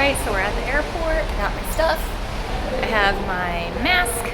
Alright, so we're at the airport, got my stuff, I have my mask,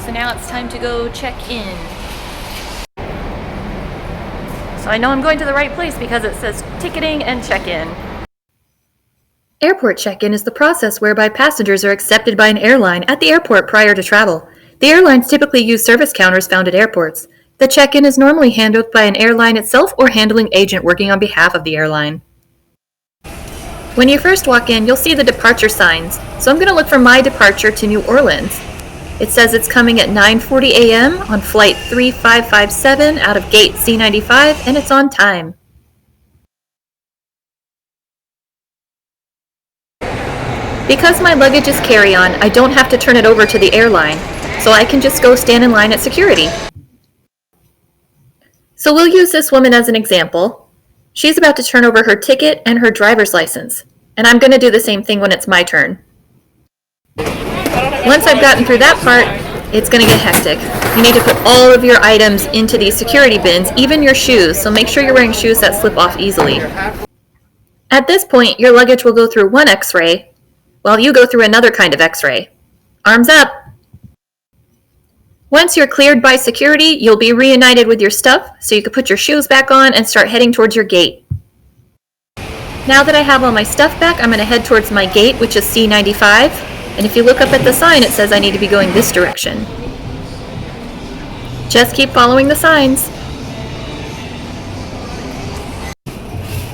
so now it's time to go check in. So I know I'm going to the right place because it says ticketing and check-in. Airport check-in is the process whereby passengers are accepted by an airline at the airport prior to travel. The airlines typically use service counters found at airports. The check-in is normally handled by an airline itself or handling agent working on behalf of the airline. When you first walk in, you'll see the departure signs, so I'm going to look for my departure to New Orleans. It says it's coming at 9:40 a.m. on flight 3557 out of gate C95, and it's on time. Because my luggage is carry-on, I don't have to turn it over to the airline, so I can just go stand in line at security. So we'll use this woman as an example. She's about to turn over her ticket and her driver's license, and I'm going to do the same thing when it's my turn. Once I've gotten through that part, it's going to get hectic. You need to put all of your items into these security bins, even your shoes, so make sure you're wearing shoes that slip off easily. At this point, your luggage will go through one X-ray, while you go through another kind of X-ray. Arms up! Once you're cleared by security, you'll be reunited with your stuff, so you can put your shoes back on and start heading towards your gate. Now that I have all my stuff back, I'm going to head towards my gate, which is C95, and if you look up at the sign, it says I need to be going this direction. Just keep following the signs.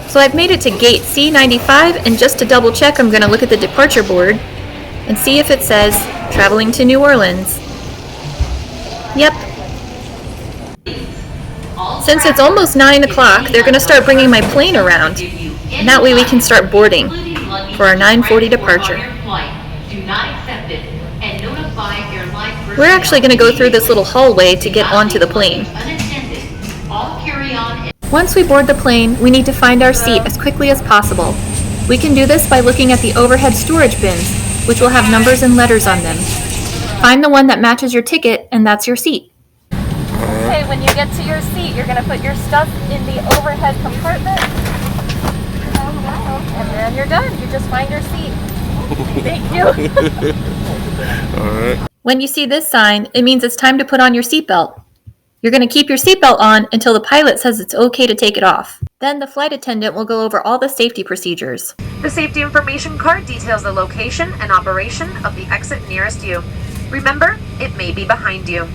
So I've made it to gate C95, and just to double check, I'm going to look at the departure board and see if it says traveling to New Orleans. Yep. Since it's almost 9 o'clock, they're going to start bringing my plane around, and that way we can start boarding for our 9:40 departure. We're actually going to go through this little hallway to get onto the plane. Once we board the plane, we need to find our seat as quickly as possible. We can do this by looking at the overhead storage bins, which will have numbers and letters on them. Find the one that matches your ticket, and that's your seat. Okay, when you get to your seat, you're going to put your stuff in the overhead compartment. And then you're done. You just find your seat. Thank you. Alright. When you see this sign, it means it's time to put on your seatbelt. You're going to keep your seatbelt on until the pilot says it's okay to take it off. Then the flight attendant will go over all the safety procedures. The safety information card details the location and operation of the exit nearest you. Remember, it may be behind you.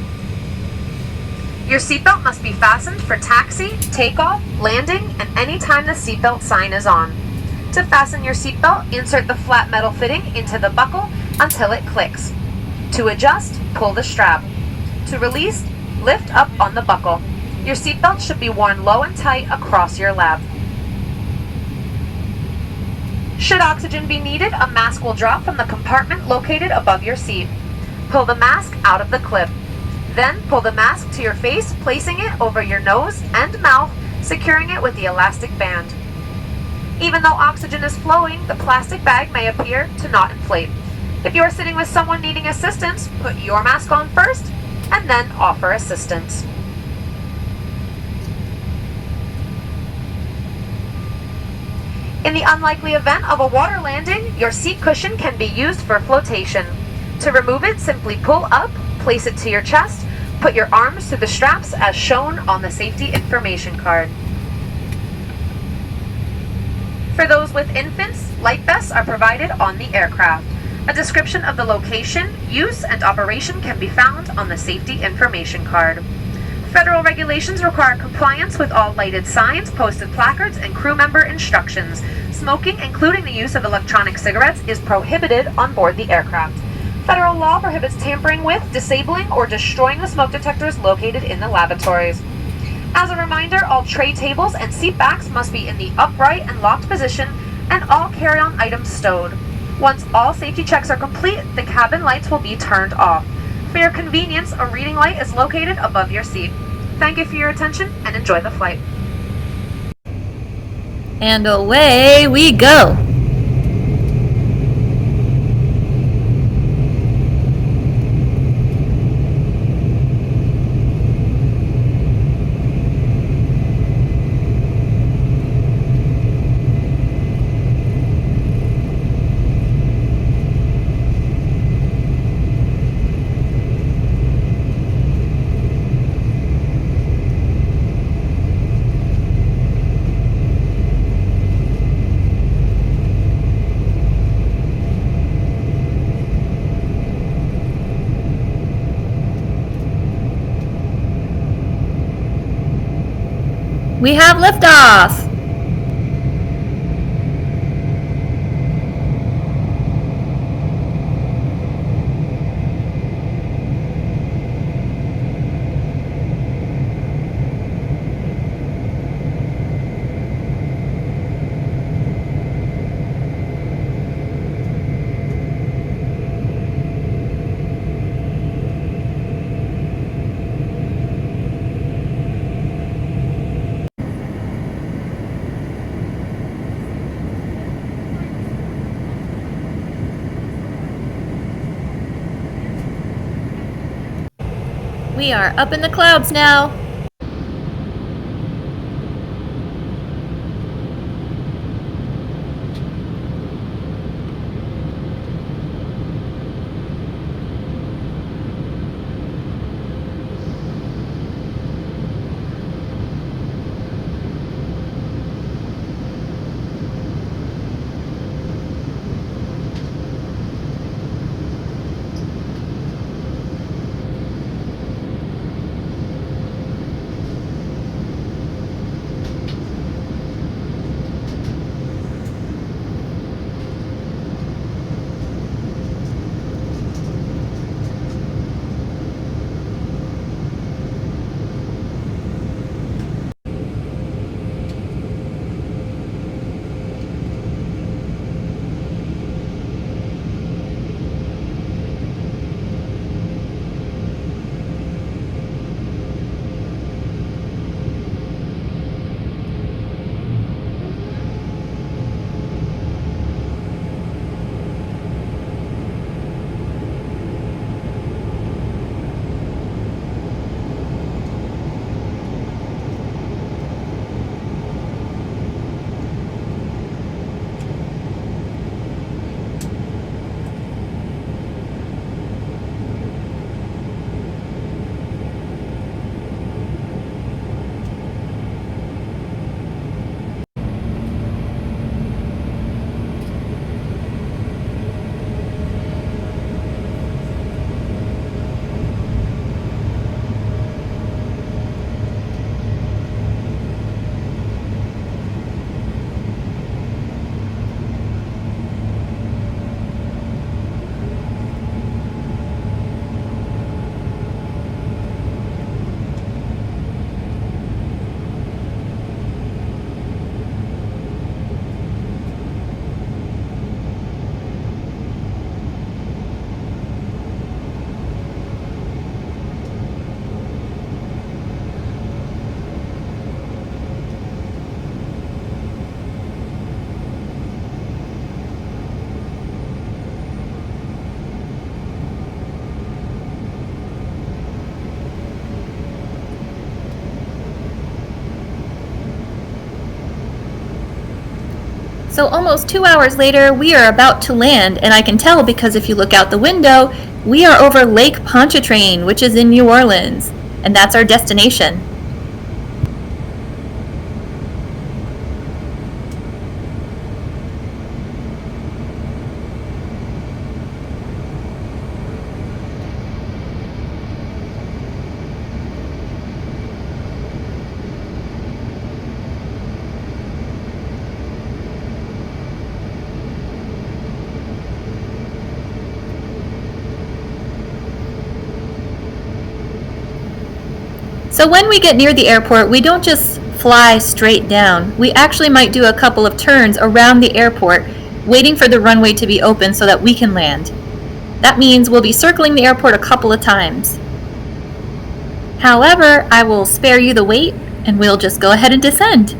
Your seatbelt must be fastened for taxi, takeoff, landing, and any time the seatbelt sign is on. To fasten your seatbelt, insert the flat metal fitting into the buckle until it clicks. To adjust, pull the strap. To release, lift up on the buckle. Your seatbelt should be worn low and tight across your lap. Should oxygen be needed, a mask will drop from the compartment located above your seat. Pull the mask out of the clip. Then pull the mask to your face, placing it over your nose and mouth, securing it with the elastic band. Even though oxygen is flowing, the plastic bag may appear to not inflate. If you are sitting with someone needing assistance, put your mask on first and then offer assistance. In the unlikely event of a water landing, your seat cushion can be used for flotation. To remove it, simply pull up, place it to your chest, put your arms through the straps as shown on the safety information card. For those with infants, life vests are provided on the aircraft. A description of the location, use, and operation can be found on the safety information card. Federal regulations require compliance with all lighted signs, posted placards, and crew member instructions. Smoking, including the use of electronic cigarettes, is prohibited on board the aircraft. Federal law prohibits tampering with, disabling, or destroying the smoke detectors located in the lavatories. As a reminder, all tray tables and seat backs must be in the upright and locked position, and all carry-on items stowed. Once all safety checks are complete, the cabin lights will be turned off. For your convenience, a reading light is located above your seat. Thank you for your attention and enjoy the flight. And away we go! We have liftoff! We are up in the clouds now. So almost 2 hours later, we are about to land, and I can tell because if you look out the window, we are over Lake Pontchartrain, which is in New Orleans, and that's our destination. So when we get near the airport, we don't just fly straight down. We actually might do a couple of turns around the airport, waiting for the runway to be open so that we can land. That means we'll be circling the airport a couple of times. However, I will spare you the wait, and we'll just go ahead and descend.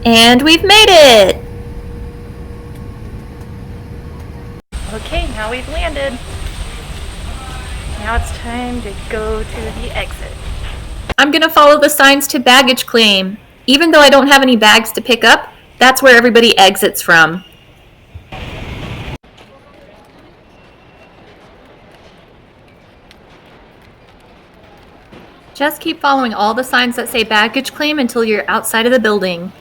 And we've made it! Okay, now we've landed. Now it's time to go to the exit. I'm gonna follow the signs to baggage claim. Even though I don't have any bags to pick up, that's where everybody exits from. Just keep following all the signs that say baggage claim until you're outside of the building.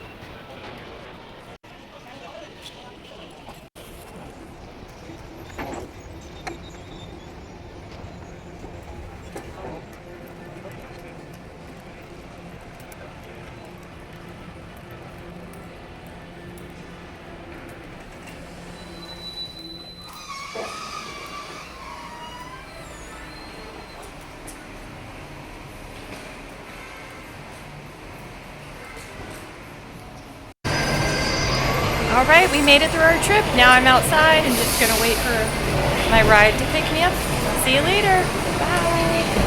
Alright, we made it through our trip. Now I'm outside and just gonna wait for my ride to pick me up. I'll see you later. Bye.